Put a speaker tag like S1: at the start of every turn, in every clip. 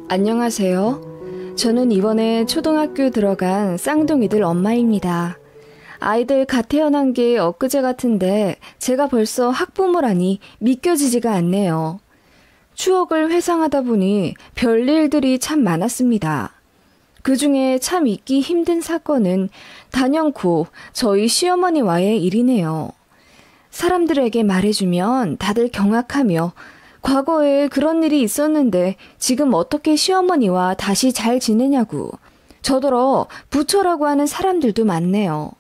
S1: 안녕하세요. 저는 이번에 초등학교 들어간 쌍둥이들 엄마입니다. 아이들 갓 태어난 게 엊그제 같은데 제가 벌써 학부모라니 믿겨지지가 않네요. 추억을 회상하다 보니 별일들이 참 많았습니다. 그중에 참 잊기 힘든 사건은 단연코 저희 시어머니와의 일이네요. 사람들에게 말해주면 다들 경악하며 과거에 그런 일이 있었는데 지금 어떻게 시어머니와 다시 잘 지내냐고 저더러 부처라고 하는 사람들도 많네요.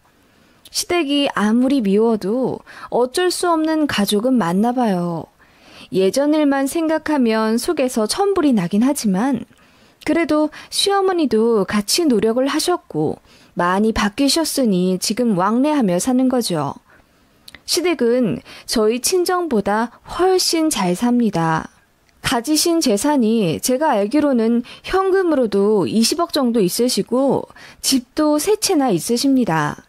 S1: 시댁이 아무리 미워도 어쩔 수 없는 가족은 맞나 봐요. 예전 일만 생각하면 속에서 천불이 나긴 하지만 그래도 시어머니도 같이 노력을 하셨고 많이 바뀌셨으니 지금 왕래하며 사는 거죠. 시댁은 저희 친정보다 훨씬 잘 삽니다. 가지신 재산이 제가 알기로는 현금으로도 20억 정도 있으시고 집도 3채나 있으십니다.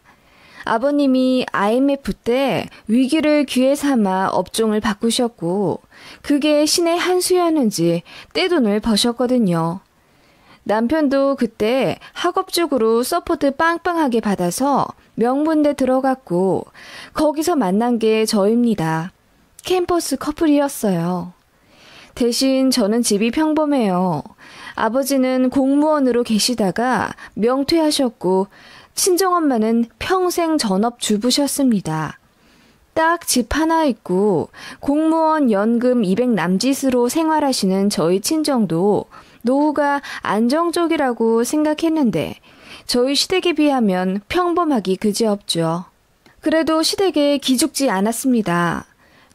S1: 아버님이 IMF 때 위기를 기회 삼아 업종을 바꾸셨고 그게 신의 한 수였는지 떼돈을 버셨거든요. 남편도 그때 학업 쪽으로 서포트 빵빵하게 받아서 명문대 들어갔고 거기서 만난 게 저입니다. 캠퍼스 커플이었어요. 대신 저는 집이 평범해요. 아버지는 공무원으로 계시다가 명퇴하셨고 친정엄마는 평생 전업주부셨습니다. 딱 집 하나 있고 공무원 연금 200 남짓으로 생활하시는 저희 친정도 노후가 안정적이라고 생각했는데 저희 시댁에 비하면 평범하기 그지없죠. 그래도 시댁에 기죽지 않았습니다.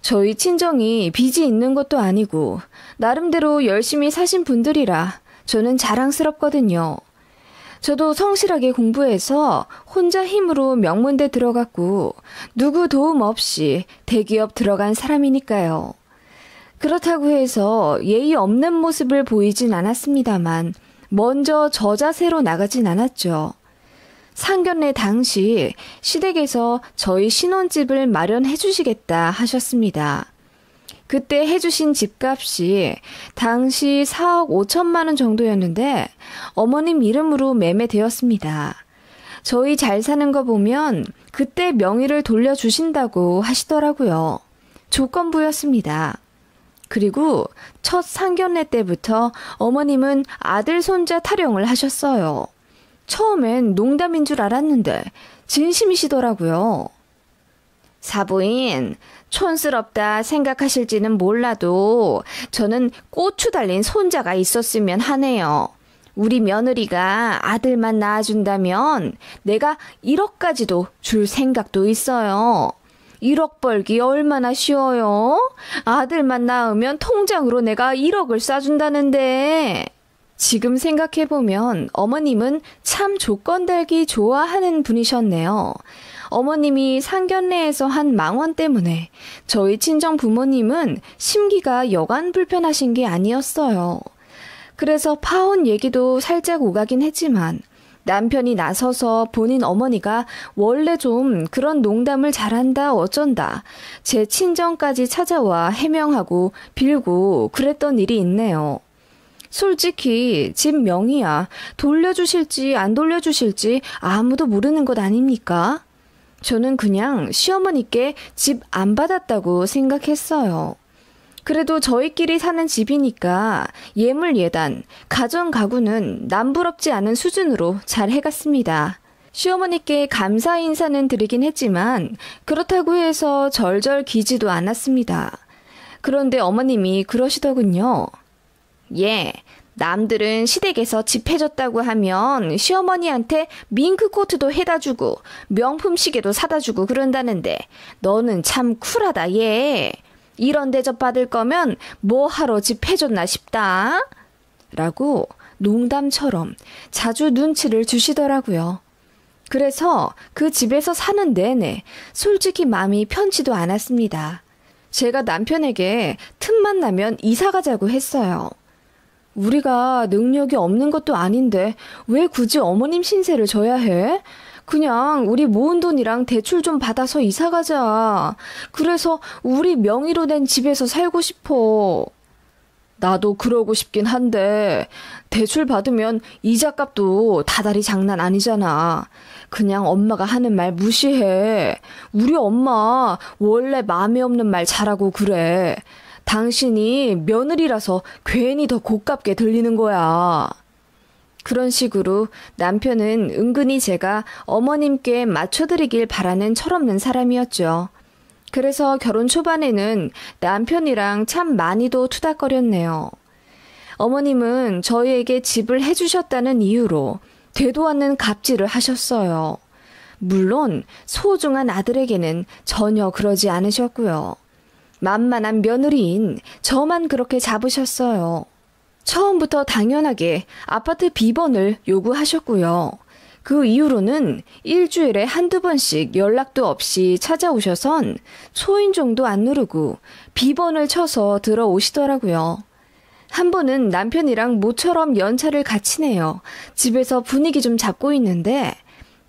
S1: 저희 친정이 빚이 있는 것도 아니고 나름대로 열심히 사신 분들이라 저는 자랑스럽거든요. 저도 성실하게 공부해서 혼자 힘으로 명문대 들어갔고 누구 도움 없이 대기업 들어간 사람이니까요. 그렇다고 해서 예의 없는 모습을 보이진 않았습니다만 먼저 저 자세로 나가진 않았죠. 상견례 당시 시댁에서 저희 신혼집을 마련해 주시겠다 하셨습니다. 그때 해주신 집값이 당시 4억 5천만 원 정도였는데 어머님 이름으로 매매되었습니다. 저희 잘 사는 거 보면 그때 명의를 돌려주신다고 하시더라고요. 조건부였습니다. 그리고 첫 상견례 때부터 어머님은 아들 손자 타령을 하셨어요. 처음엔 농담인 줄 알았는데 진심이시더라고요. 사부인, 촌스럽다 생각하실지는 몰라도 저는 고추 달린 손자가 있었으면 하네요. 우리 며느리가 아들만 낳아준다면 내가 1억까지도 줄 생각도 있어요. 1억 벌기 얼마나 쉬워요? 아들만 낳으면 통장으로 내가 1억을 쏴준다는데. 지금 생각해보면 어머님은 참 조건 달기 좋아하는 분이셨네요. 어머님이 상견례에서 한 망원 때문에 저희 친정 부모님은 심기가 여간 불편하신 게 아니었어요. 그래서 파혼 얘기도 살짝 오가긴 했지만 남편이 나서서 본인 어머니가 원래 좀 그런 농담을 잘한다 어쩐다 제 친정까지 찾아와 해명하고 빌고 그랬던 일이 있네요. 솔직히 집 명의야 돌려주실지 안 돌려주실지 아무도 모르는 것 아닙니까? 저는 그냥 시어머니께 집 안 받았다고 생각했어요. 그래도 저희끼리 사는 집이니까 예물 예단, 가전 가구는 남부럽지 않은 수준으로 잘 해갔습니다. 시어머니께 감사 인사는 드리긴 했지만 그렇다고 해서 절절 기지도 않았습니다. 그런데 어머님이 그러시더군요. 예, 남들은 시댁에서 집 해줬다고 하면 시어머니한테 밍크코트도 해다주고 명품 시계도 사다주고 그런다는데 너는 참 쿨하다 얘. 이런 대접 받을 거면 뭐하러 집 해줬나 싶다. 라고 농담처럼 자주 눈치를 주시더라고요. 그래서 그 집에서 사는 내내 솔직히 마음이 편치도 않았습니다. 제가 남편에게 틈만 나면 이사 가자고 했어요. 우리가 능력이 없는 것도 아닌데 왜 굳이 어머님 신세를 져야 해? 그냥 우리 모은 돈이랑 대출 좀 받아서 이사 가자. 그래서 우리 명의로 된 집에서 살고 싶어. 나도 그러고 싶긴 한데 대출 받으면 이자값도 다달이 장난 아니잖아. 그냥 엄마가 하는 말 무시해. 우리 엄마 원래 마음에 없는 말 잘하고 그래. 당신이 며느리라서 괜히 더 고깝게 들리는 거야. 그런 식으로 남편은 은근히 제가 어머님께 맞춰드리길 바라는 철없는 사람이었죠. 그래서 결혼 초반에는 남편이랑 참 많이도 투닥거렸네요. 어머님은 저희에게 집을 해주셨다는 이유로 되도 않는 갑질을 하셨어요. 물론 소중한 아들에게는 전혀 그러지 않으셨고요. 만만한 며느리인 저만 그렇게 잡으셨어요. 처음부터 당연하게 아파트 비번을 요구하셨고요. 그 이후로는 일주일에 한두 번씩 연락도 없이 찾아오셔선 초인종도 안 누르고 비번을 쳐서 들어오시더라고요. 한 번은 남편이랑 모처럼 연차를 같이 내요. 집에서 분위기 좀 잡고 있는데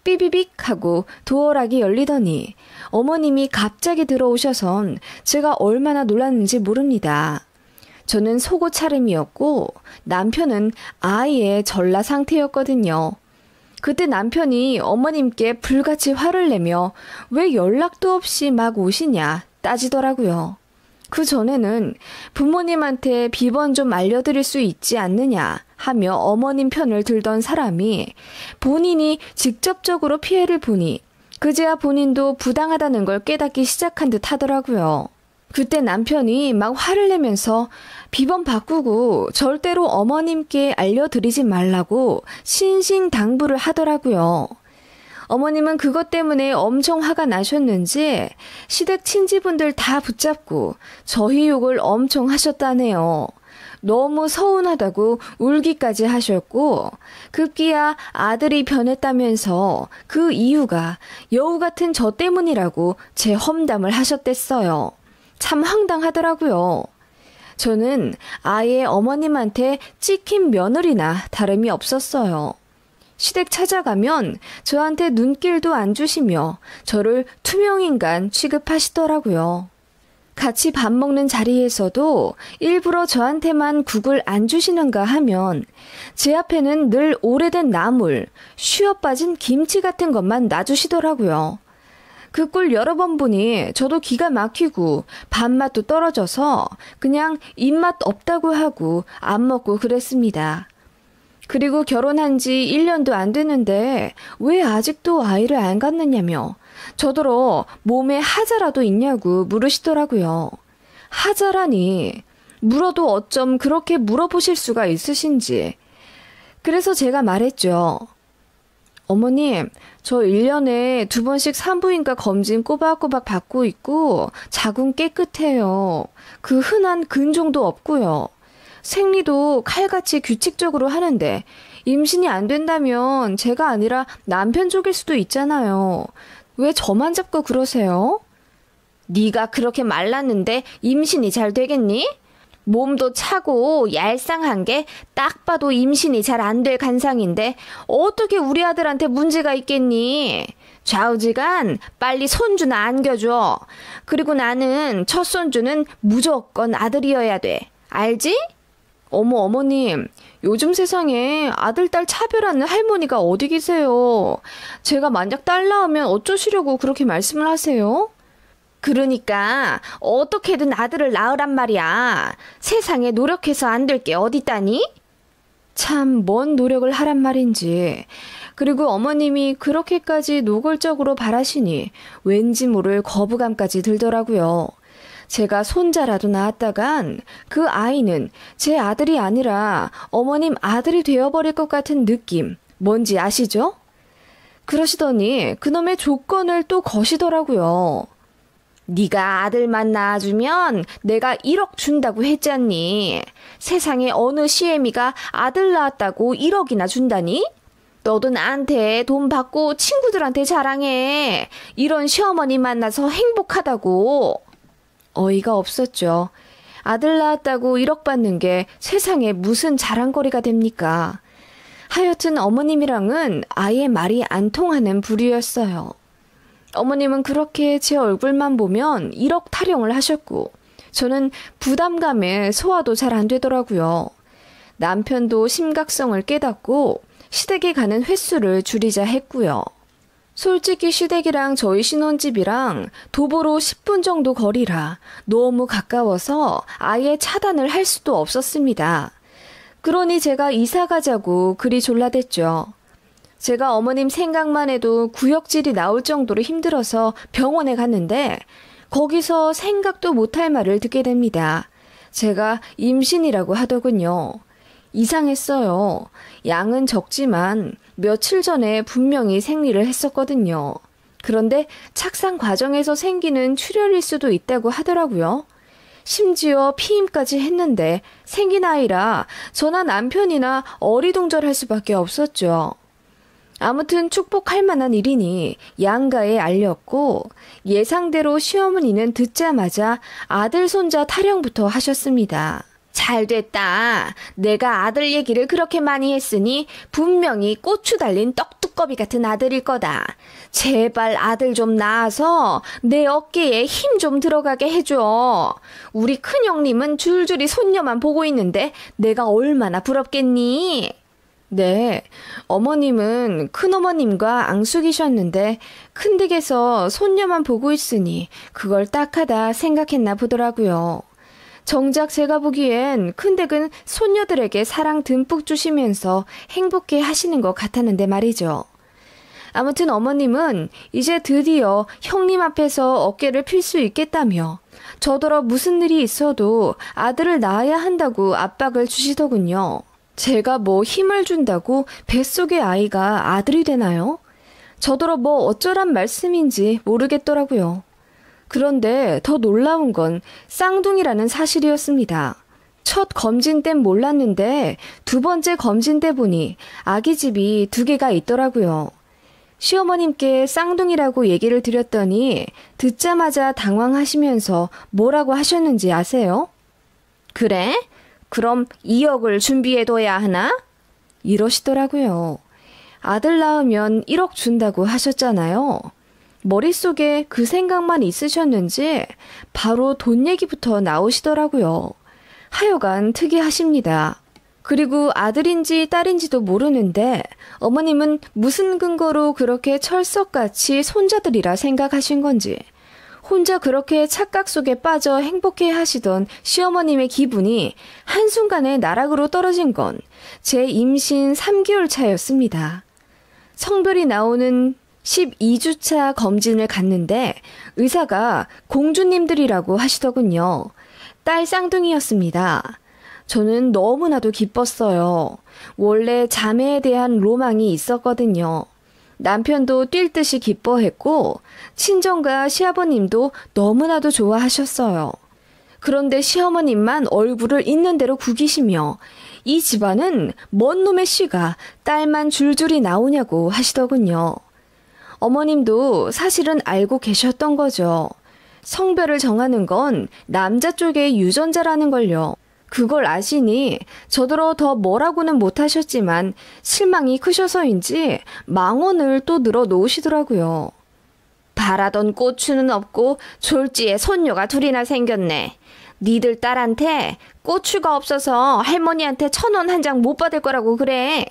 S1: 삐비빅 하고 도어락이 열리더니 어머님이 갑자기 들어오셔선 제가 얼마나 놀랐는지 모릅니다. 저는 속옷 차림이었고 남편은 아이의 전라 상태였거든요. 그때 남편이 어머님께 불같이 화를 내며 왜 연락도 없이 막 오시냐 따지더라고요. 그 전에는 부모님한테 비번 좀 알려드릴 수 있지 않느냐 하며 어머님 편을 들던 사람이 본인이 직접적으로 피해를 보니 그제야 본인도 부당하다는 걸 깨닫기 시작한 듯 하더라고요. 그때 남편이 막 화를 내면서 비번 바꾸고 절대로 어머님께 알려드리지 말라고 신신당부를 하더라고요. 어머님은 그것 때문에 엄청 화가 나셨는지 시댁 친지분들 다 붙잡고 저희 욕을 엄청 하셨다네요. 너무 서운하다고 울기까지 하셨고 급기야 아들이 변했다면서 그 이유가 여우 같은 저 때문이라고 제 험담을 하셨댔어요. 참 황당하더라고요. 저는 아예 어머님한테 찍힌 며느리나 다름이 없었어요. 시댁 찾아가면 저한테 눈길도 안 주시며 저를 투명인간 취급하시더라고요. 같이 밥 먹는 자리에서도 일부러 저한테만 국을 안 주시는가 하면 제 앞에는 늘 오래된 나물, 쉬어빠진 김치 같은 것만 놔주시더라고요. 그 꼴 여러 번 보니 저도 기가 막히고 밥맛도 떨어져서 그냥 입맛 없다고 하고 안 먹고 그랬습니다. 그리고 결혼한 지 1년도 안 됐는데 왜 아직도 아이를 안 갖느냐며 저더러 몸에 하자라도 있냐고 물으시더라고요. 하자라니 물어도 어쩜 그렇게 물어보실 수가 있으신지. 그래서 제가 말했죠. 어머님, 저 1년에 2번씩 산부인과 검진 꼬박꼬박 받고 있고 자궁 깨끗해요. 그 흔한 근종도 없고요. 생리도 칼같이 규칙적으로 하는데 임신이 안 된다면 제가 아니라 남편 쪽일 수도 있잖아요. 왜 저만 잡고 그러세요? 네가 그렇게 말랐는데 임신이 잘 되겠니? 몸도 차고 얄쌍한 게 딱 봐도 임신이 잘 안 될 간상인데 어떻게 우리 아들한테 문제가 있겠니? 좌우지간 빨리 손주나 안겨줘. 그리고 나는 첫 손주는 무조건 아들이어야 돼. 알지? 어머님, 요즘 세상에 아들, 딸 차별하는 할머니가 어디 계세요? 제가 만약 딸 낳으면 어쩌시려고 그렇게 말씀을 하세요? 그러니까 어떻게든 아들을 낳으란 말이야. 세상에 노력해서 안 될 게 어딨다니? 참 뭔 노력을 하란 말인지. 그리고 어머님이 그렇게까지 노골적으로 바라시니 왠지 모를 거부감까지 들더라고요. 제가 손자라도 낳았다간 그 아이는 제 아들이 아니라 어머님 아들이 되어버릴 것 같은 느낌, 뭔지 아시죠? 그러시더니 그놈의 조건을 또 거시더라고요. 네가 아들만 낳아주면 내가 1억 준다고 했잖니. 세상에 어느 시애미가 아들 낳았다고 1억이나 준다니? 너도 나한테 돈 받고 친구들한테 자랑해. 이런 시어머니 만나서 행복하다고. 어이가 없었죠. 아들 낳았다고 1억 받는 게 세상에 무슨 자랑거리가 됩니까? 하여튼 어머님이랑은 아예 말이 안 통하는 부류였어요. 어머님은 그렇게 제 얼굴만 보면 1억 타령을 하셨고 저는 부담감에 소화도 잘 안 되더라고요. 남편도 심각성을 깨닫고 시댁에 가는 횟수를 줄이자 했고요. 솔직히 시댁이랑 저희 신혼집이랑 도보로 10분 정도 거리라 너무 가까워서 아예 차단을 할 수도 없었습니다. 그러니 제가 이사 가자고 그리 졸라댔죠. 제가 어머님 생각만 해도 구역질이 나올 정도로 힘들어서 병원에 갔는데 거기서 생각도 못할 말을 듣게 됩니다. 제가 임신이라고 하더군요. 이상했어요. 양은 적지만 며칠 전에 분명히 생리를 했었거든요. 그런데 착상 과정에서 생기는 출혈일 수도 있다고 하더라고요. 심지어 피임까지 했는데 생긴 아이라 저나 남편이나 어리둥절할 수밖에 없었죠. 아무튼 축복할 만한 일이니 양가에 알렸고 예상대로 시어머니는 듣자마자 아들 손자 타령부터 하셨습니다. 잘 됐다. 내가 아들 얘기를 그렇게 많이 했으니 분명히 고추 달린 떡두꺼비 같은 아들일 거다. 제발 아들 좀 낳아서 내 어깨에 힘 좀 들어가게 해줘. 우리 큰형님은 줄줄이 손녀만 보고 있는데 내가 얼마나 부럽겠니? 네, 어머님은 큰어머님과 앙숙이셨는데 큰댁에서 손녀만 보고 있으니 그걸 딱하다 생각했나 보더라고요. 정작 제가 보기엔 큰댁은 손녀들에게 사랑 듬뿍 주시면서 행복해 하시는 것 같았는데 말이죠. 아무튼 어머님은 이제 드디어 형님 앞에서 어깨를 필 수 있겠다며 저더러 무슨 일이 있어도 아들을 낳아야 한다고 압박을 주시더군요. 제가 뭐 힘을 준다고 뱃속의 아이가 아들이 되나요? 저더러 뭐 어쩌란 말씀인지 모르겠더라고요. 그런데 더 놀라운 건 쌍둥이라는 사실이었습니다. 첫 검진 땐 몰랐는데 두 번째 검진 때 보니 아기집이 2개가 있더라고요. 시어머님께 쌍둥이라고 얘기를 드렸더니 듣자마자 당황하시면서 뭐라고 하셨는지 아세요? 그래? 그럼 2억을 준비해둬야 하나? 이러시더라고요. 아들 낳으면 1억 준다고 하셨잖아요. 머릿속에 그 생각만 있으셨는지 바로 돈 얘기부터 나오시더라고요. 하여간 특이하십니다. 그리고 아들인지 딸인지도 모르는데 어머님은 무슨 근거로 그렇게 철석같이 손자들이라 생각하신 건지 혼자 그렇게 착각 속에 빠져 행복해 하시던 시어머님의 기분이 한순간에 나락으로 떨어진 건 제 임신 3개월 차였습니다. 성별이 나오는 12주차 검진을 갔는데 의사가 공주님들이라고 하시더군요. 딸 쌍둥이였습니다. 저는 너무나도 기뻤어요. 원래 자매에 대한 로망이 있었거든요. 남편도 뛸 듯이 기뻐했고 친정과 시아버님도 너무나도 좋아하셨어요. 그런데 시어머님만 얼굴을 있는 대로 구기시며 이 집안은 뭔 놈의 씨가 딸만 줄줄이 나오냐고 하시더군요. 어머님도 사실은 알고 계셨던 거죠. 성별을 정하는 건 남자 쪽의 유전자라는 걸요. 그걸 아시니 저더러 더 뭐라고는 못하셨지만 실망이 크셔서인지 망언을 또 늘어 놓으시더라고요. 바라던 고추는 없고 졸지에 손녀가 2이나 생겼네. 니들 딸한테 고추가 없어서 할머니한테 1,000원 한 장 못 받을 거라고 그래.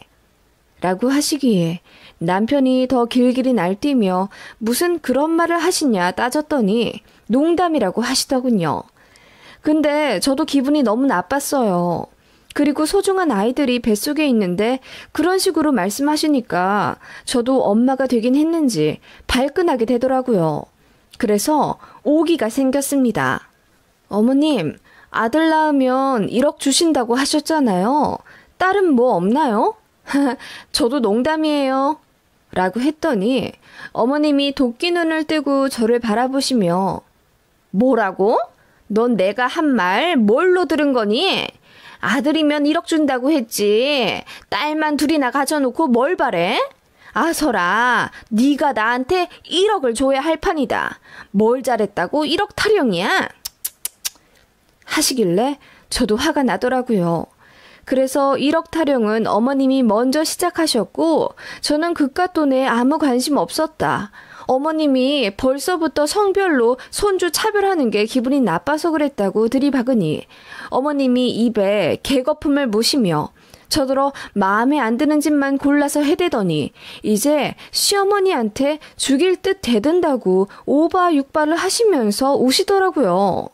S1: 라고 하시기에 남편이 더 길길이 날뛰며 무슨 그런 말을 하시냐 따졌더니 농담이라고 하시더군요. 근데 저도 기분이 너무 나빴어요. 그리고 소중한 아이들이 뱃속에 있는데 그런 식으로 말씀하시니까 저도 엄마가 되긴 했는지 발끈하게 되더라고요. 그래서 오기가 생겼습니다. 어머님, 아들 낳으면 1억 주신다고 하셨잖아요. 딸은 뭐 없나요? 저도 농담이에요. 라고 했더니 어머님이 도끼 눈을 뜨고 저를 바라보시며 뭐라고? 넌 내가 한 말 뭘로 들은 거니? 아들이면 1억 준다고 했지. 딸만 2이나 가져놓고 뭘 바래? 아서라, 네가 나한테 1억을 줘야 할 판이다. 뭘 잘했다고 1억 타령이야? 하시길래 저도 화가 나더라고요. 그래서 1억 타령은 어머님이 먼저 시작하셨고 저는 그깟 돈에 아무 관심 없었다. 어머님이 벌써부터 성별로 손주 차별하는 게 기분이 나빠서 그랬다고 들이박으니 어머님이 입에 개거품을 무시며 저더러 마음에 안 드는 짓만 골라서 해대더니 이제 시어머니한테 죽일 듯 대든다고 오바육바를 하시면서 우시더라고요.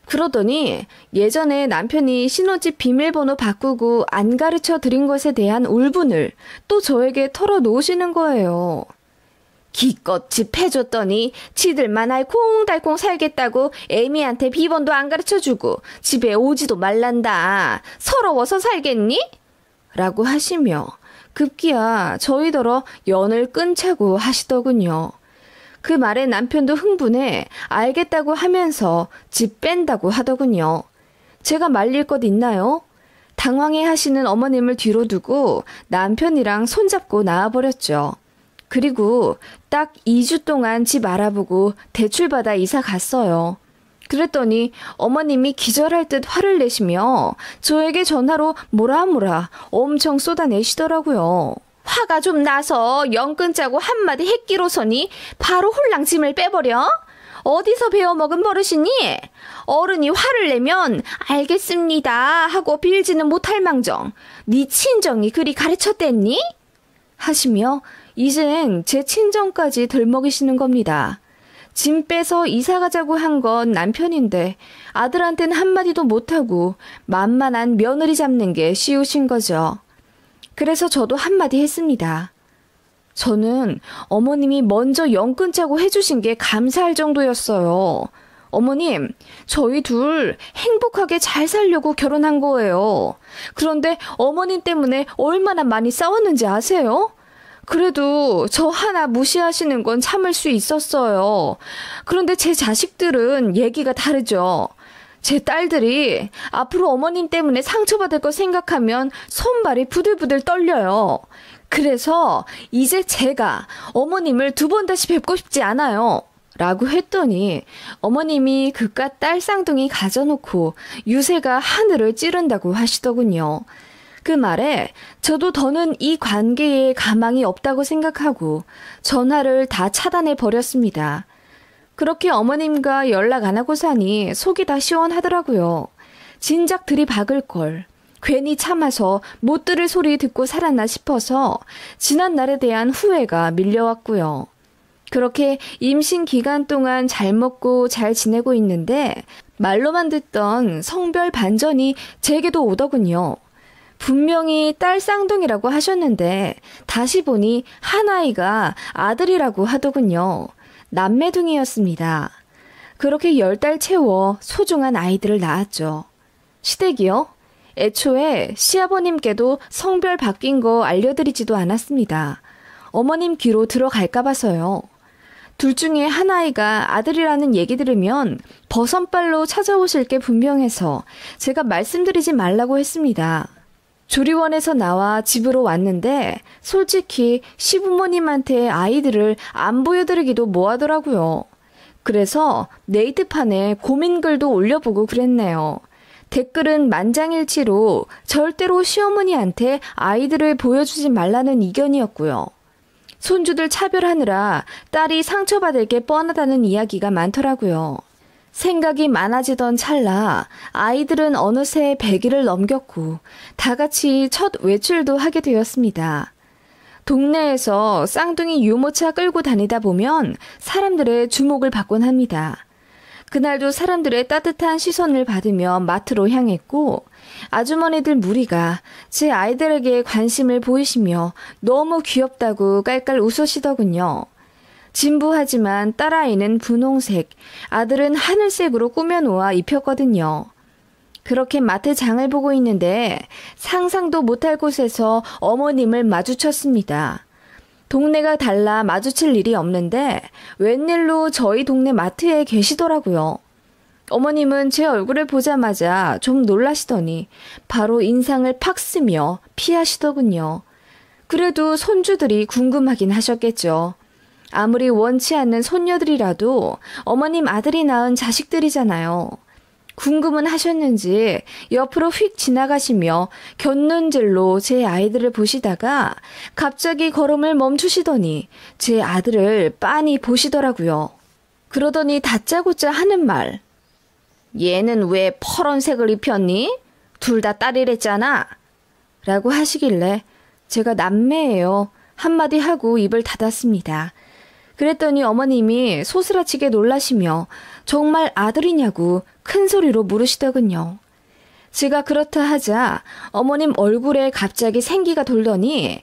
S1: 그러더니 예전에 남편이 신혼집 비밀번호 바꾸고 안 가르쳐 드린 것에 대한 울분을 또 저에게 털어놓으시는 거예요. 기껏 집 해줬더니 지들만 알콩달콩 살겠다고 애미한테 비번도 안 가르쳐주고 집에 오지도 말란다. 서러워서 살겠니? 라고 하시며 급기야 저희더러 연을 끊자고 하시더군요. 그 말에 남편도 흥분해 알겠다고 하면서 집 뺀다고 하더군요. 제가 말릴 것 있나요? 당황해 하시는 어머님을 뒤로 두고 남편이랑 손잡고 나와버렸죠. 그리고 딱 2주 동안 집 알아보고 대출받아 이사 갔어요. 그랬더니 어머님이 기절할 듯 화를 내시며 저에게 전화로 뭐라 엄청 쏟아내시더라고요. 화가 좀 나서 연 끊자고 한마디 했기로서니 바로 홀랑 짐을 빼버려? 어디서 배워먹은 버릇이니? 어른이 화를 내면 알겠습니다 하고 빌지는 못할 망정 네 친정이 그리 가르쳤댔니? 하시며 이젠 제 친정까지 들먹이시는 겁니다. 짐 빼서 이사 가자고 한 건 남편인데 아들한테는 한마디도 못하고 만만한 며느리 잡는 게 쉬우신 거죠. 그래서 저도 한마디 했습니다. 저는 어머님이 먼저 연 끊자고 해주신 게 감사할 정도였어요. 어머님, 저희 둘 행복하게 잘 살려고 결혼한 거예요. 그런데 어머님 때문에 얼마나 많이 싸웠는지 아세요? 그래도 저 하나 무시하시는 건 참을 수 있었어요. 그런데 제 자식들은 얘기가 다르죠. 제 딸들이 앞으로 어머님 때문에 상처받을 거 생각하면 손발이 부들부들 떨려요. 그래서 이제 제가 어머님을 2번 다시 뵙고 싶지 않아요. 라고 했더니 어머님이 그깟 딸 쌍둥이 가져놓고 유세가 하늘을 찌른다고 하시더군요. 그 말에 저도 더는 이 관계에 가망이 없다고 생각하고 전화를 다 차단해 버렸습니다. 그렇게 어머님과 연락 안 하고 사니 속이 다 시원하더라고요. 진작 들이박을 걸. 괜히 참아서 못 들을 소리 듣고 살았나 싶어서 지난 날에 대한 후회가 밀려왔고요. 그렇게 임신 기간 동안 잘 먹고 잘 지내고 있는데 말로만 듣던 성별 반전이 제게도 오더군요. 분명히 딸 쌍둥이라고 하셨는데 다시 보니 한 아이가 아들이라고 하더군요. 남매둥이였습니다. 그렇게 10달 채워 소중한 아이들을 낳았죠. 시댁이요? 애초에 시아버님께도 성별 바뀐 거 알려드리지도 않았습니다. 어머님 귀로 들어갈까 봐서요. 둘 중에 한 아이가 아들이라는 얘기 들으면 버선발로 찾아오실 게 분명해서 제가 말씀드리지 말라고 했습니다. 조리원에서 나와 집으로 왔는데 솔직히 시부모님한테 아이들을 안 보여드리기도 뭐하더라고요. 그래서 네이트판에 고민글도 올려보고 그랬네요. 댓글은 만장일치로 절대로 시어머니한테 아이들을 보여주지 말라는 의견이었고요. 손주들 차별하느라 딸이 상처받을 게 뻔하다는 이야기가 많더라고요. 생각이 많아지던 찰나 아이들은 어느새 100일을 넘겼고 다 같이 첫 외출도 하게 되었습니다. 동네에서 쌍둥이 유모차 끌고 다니다 보면 사람들의 주목을 받곤 합니다. 그날도 사람들의 따뜻한 시선을 받으며 마트로 향했고 아주머니들 무리가 제 아이들에게 관심을 보이시며 너무 귀엽다고 깔깔 웃으시더군요. 진부하지만 딸아이는 분홍색, 아들은 하늘색으로 꾸며놓아 입혔거든요. 그렇게 마트 장을 보고 있는데 상상도 못할 곳에서 어머님을 마주쳤습니다. 동네가 달라 마주칠 일이 없는데 웬일로 저희 동네 마트에 계시더라고요. 어머님은 제 얼굴을 보자마자 좀 놀라시더니 바로 인상을 팍 쓰며 피하시더군요. 그래도 손주들이 궁금하긴 하셨겠죠. 아무리 원치 않는 손녀들이라도 어머님 아들이 낳은 자식들이잖아요. 궁금은 하셨는지 옆으로 휙 지나가시며 곁눈질로 제 아이들을 보시다가 갑자기 걸음을 멈추시더니 제 아들을 빤히 보시더라고요. 그러더니 다짜고짜 하는 말. 얘는 왜 퍼런색을 입혔니? 둘 다 딸이랬잖아. 라고 하시길래 제가 남매예요. 한마디 하고 입을 닫았습니다. 그랬더니 어머님이 소스라치게 놀라시며 정말 아들이냐고 큰 소리로 물으시더군요. 제가 그렇다 하자 어머님 얼굴에 갑자기 생기가 돌더니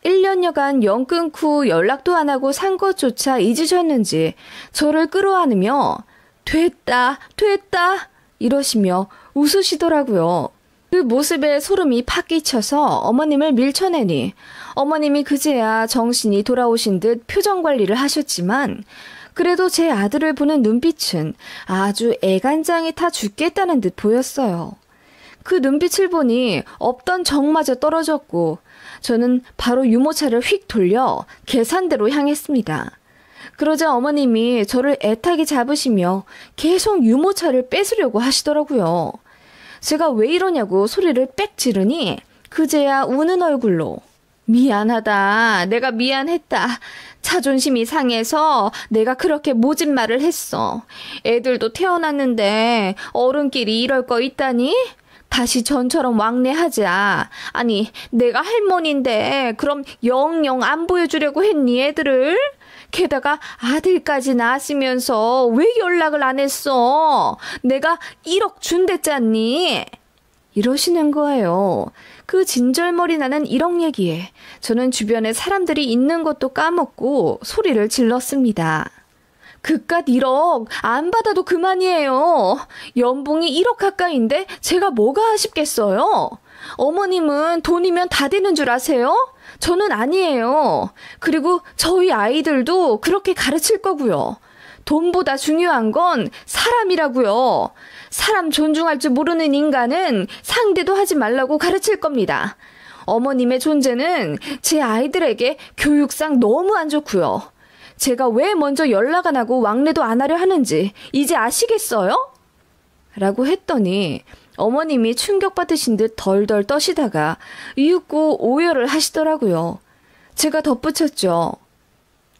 S1: 1년여간 연 끊고 연락도 안 하고 산 것조차 잊으셨는지 저를 끌어안으며 됐다 이러시며 웃으시더라고요. 그 모습에 소름이 팍 끼쳐서 어머님을 밀쳐내니 어머님이 그제야 정신이 돌아오신 듯 표정 관리를 하셨지만 그래도 제 아들을 보는 눈빛은 아주 애간장이 타 죽겠다는 듯 보였어요. 그 눈빛을 보니 없던 정마저 떨어졌고 저는 바로 유모차를 휙 돌려 계산대로 향했습니다. 그러자 어머님이 저를 애타게 잡으시며 계속 유모차를 뺏으려고 하시더라고요. 제가 왜 이러냐고 소리를 빽 지르니 그제야 우는 얼굴로 미안하다. 내가 미안했다. 자존심이 상해서 내가 그렇게 모진 말을 했어. 애들도 태어났는데 어른끼리 이럴 거 있다니? 다시 전처럼 왕래하자. 아니 내가 할머니인데 그럼 영영 안 보여주려고 했니 애들을? 게다가 아들까지 낳았으면서 왜 연락을 안 했어? 내가 1억 준댔잖니? 이러시는 거예요. 그 진절머리 나는 1억 얘기에 저는 주변에 사람들이 있는 것도 까먹고 소리를 질렀습니다. 그깟 1억 안 받아도 그만이에요. 연봉이 1억 가까이인데 제가 뭐가 아쉽겠어요? 어머님은 돈이면 다 되는 줄 아세요? 저는 아니에요. 그리고 저희 아이들도 그렇게 가르칠 거고요. 돈보다 중요한 건 사람이라고요. 사람 존중할 줄 모르는 인간은 상대도 하지 말라고 가르칠 겁니다. 어머님의 존재는 제 아이들에게 교육상 너무 안 좋고요. 제가 왜 먼저 연락 안 하고 왕래도 안 하려 하는지 이제 아시겠어요? 라고 했더니 어머님이 충격받으신 듯 덜덜 떠시다가 이윽고 오열을 하시더라고요. 제가 덧붙였죠.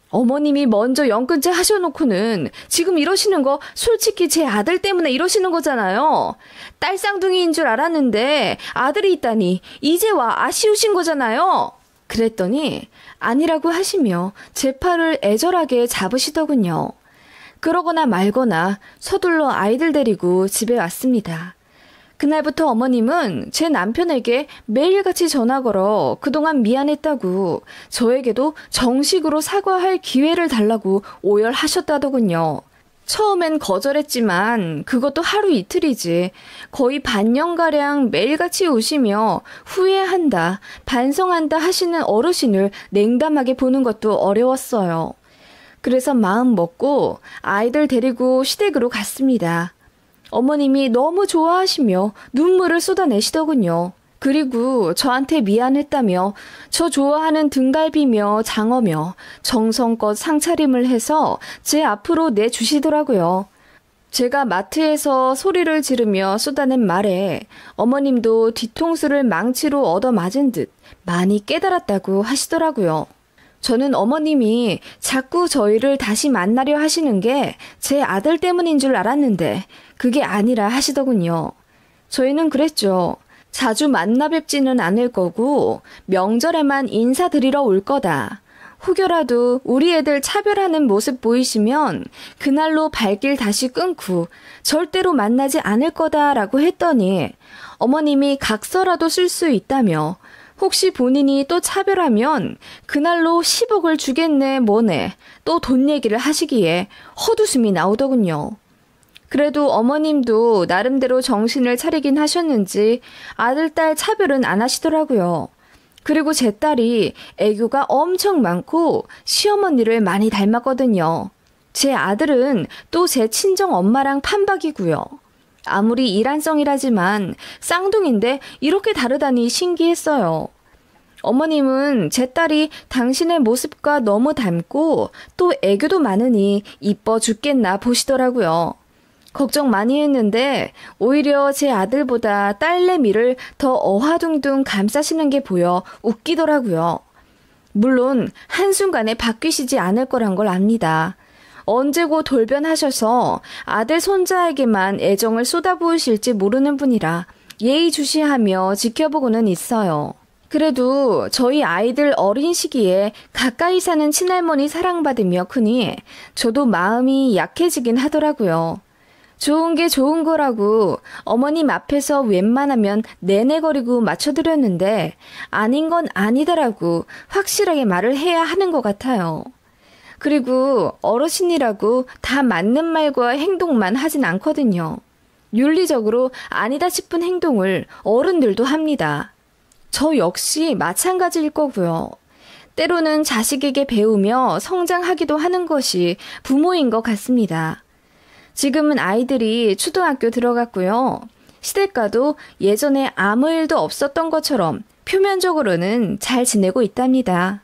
S1: 어머님이 먼저 연근제 하셔놓고는 지금 이러시는 거 솔직히 제 아들 때문에 이러시는 거잖아요. 딸 쌍둥이인 줄 알았는데 아들이 있다니 이제 와 아쉬우신 거잖아요. 그랬더니 아니라고 하시며 제 팔을 애절하게 잡으시더군요. 그러거나 말거나 서둘러 아이들 데리고 집에 왔습니다. 그날부터 어머님은 제 남편에게 매일같이 전화 걸어 그동안 미안했다고 저에게도 정식으로 사과할 기회를 달라고 오열하셨다더군요. 처음엔 거절했지만 그것도 하루 이틀이지 거의 반년가량 매일같이 오시며 후회한다, 반성한다 하시는 어르신을 냉담하게 보는 것도 어려웠어요. 그래서 마음 먹고 아이들 데리고 시댁으로 갔습니다. 어머님이 너무 좋아하시며 눈물을 쏟아내시더군요. 그리고 저한테 미안했다며 저 좋아하는 등갈비며 장어며 정성껏 상차림을 해서 제 앞으로 내주시더라고요. 제가 마트에서 소리를 지르며 쏟아낸 말에 어머님도 뒤통수를 망치로 얻어맞은 듯 많이 깨달았다고 하시더라고요. 저는 어머님이 자꾸 저희를 다시 만나려 하시는 게 제 아들 때문인 줄 알았는데 그게 아니라 하시더군요. 저희는 그랬죠. 자주 만나 뵙지는 않을 거고 명절에만 인사드리러 올 거다. 혹여라도 우리 애들 차별하는 모습 보이시면 그날로 발길 다시 끊고 절대로 만나지 않을 거다라고 했더니 어머님이 각서라도 쓸 수 있다며 혹시 본인이 또 차별하면 그날로 10억을 주겠네 뭐네 또 돈 얘기를 하시기에 헛웃음이 나오더군요. 그래도 어머님도 나름대로 정신을 차리긴 하셨는지 아들, 딸 차별은 안 하시더라고요. 그리고 제 딸이 애교가 엄청 많고 시어머니를 많이 닮았거든요. 제 아들은 또 제 친정 엄마랑 판박이고요. 아무리 이란성이라지만 쌍둥이인데 이렇게 다르다니 신기했어요. 어머님은 제 딸이 당신의 모습과 너무 닮고 또 애교도 많으니 이뻐 죽겠나 보시더라고요. 걱정 많이 했는데 오히려 제 아들보다 딸내미를 더 어화둥둥 감싸시는 게 보여 웃기더라고요. 물론 한순간에 바뀌시지 않을 거란 걸 압니다. 언제고 돌변하셔서 아들 손자에게만 애정을 쏟아부으실지 모르는 분이라 예의주시하며 지켜보고는 있어요. 그래도 저희 아이들 어린 시기에 가까이 사는 친할머니 사랑받으며 크니 저도 마음이 약해지긴 하더라고요. 좋은 게 좋은 거라고 어머님 앞에서 웬만하면 내내거리고 맞춰드렸는데 아닌 건 아니다라고 확실하게 말을 해야 하는 것 같아요. 그리고 어르신이라고 다 맞는 말과 행동만 하진 않거든요. 윤리적으로 아니다 싶은 행동을 어른들도 합니다. 저 역시 마찬가지일 거고요. 때로는 자식에게 배우며 성장하기도 하는 것이 부모인 것 같습니다. 지금은 아이들이 초등학교 들어갔고요. 시댁과도 예전에 아무 일도 없었던 것처럼 표면적으로는 잘 지내고 있답니다.